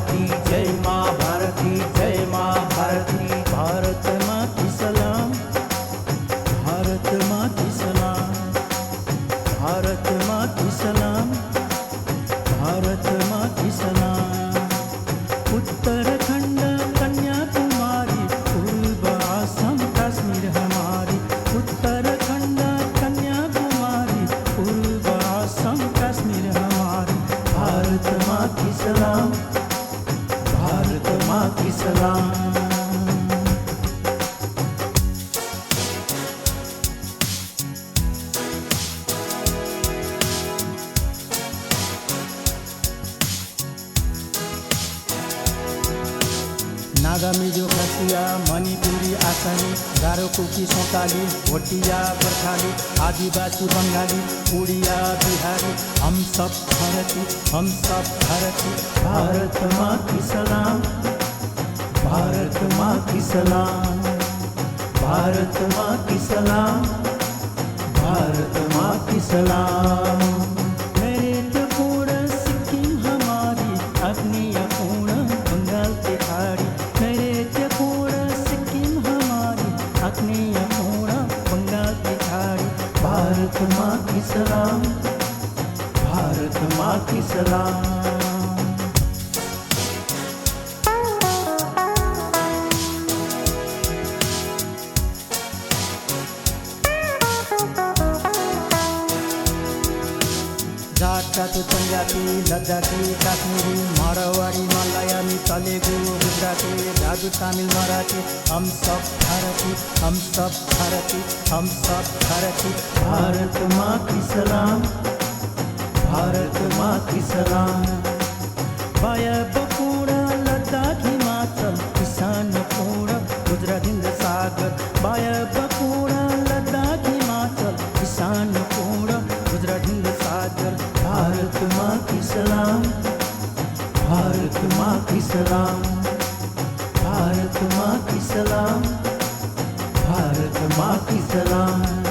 भारती जय माँ भारती जय माँ भारती। भारत माँ की सलाम, भारत माँ की सलाम, भारत माँ की सलाम, भारत माँ की सलाम। उत्तराखंड कन्याकुमारी पूर्व आसाम कश्मीर हमारी। उत्तराखंड कन्याकुमारी पूर्व आसाम कश्मीर हमारी। भारत माँ की सलाम, भारत माँ की सलाम। नागा मिजो खसिया मणिपुरी आसामी गारो कुकी सौताली भोटिया बर्खाली आदिवासी बंगाली उड़िया बिहारी हम सब भारती, हम सब भारती। भारत माँ की सलाम, भारत माँ की सलाम, भारत माँ की सलाम, भारत माँ की सलाम। नैऋत्यपूर्ण सिक्किम हमारी आग्नेयपूर्ण बंगाल की खाड़ी। नैऋत्यपूर्ण सिक्किम हमारी आग्नेयपूर्ण बंगाल की खाड़ी। भारत माँ की सलाम, भारत माँ की सलाम। जाट पंजाबी लद्दाखी काश्मीरी मारवाड़ी मलयामी तेलुगु गुजराती दादू तमिल मराठी हम सब भारती, हम सब भारती, हम सब भारती। भारत माँ की सलाम, भारत माँ की सलाम। वायव्यपूर्ण लद्दाख हिमाचल ईशान्यपूर्ण गुजरात हिंद सागर। वायव्यपूर्ण लद्दाख हिमाचल ईशान्यपूर्ण गुजरात हिंद सागर। भारत माँ की सलाम, भारत माँ की सलाम, भारत माँ की सलाम, भारत माँ की सलाम।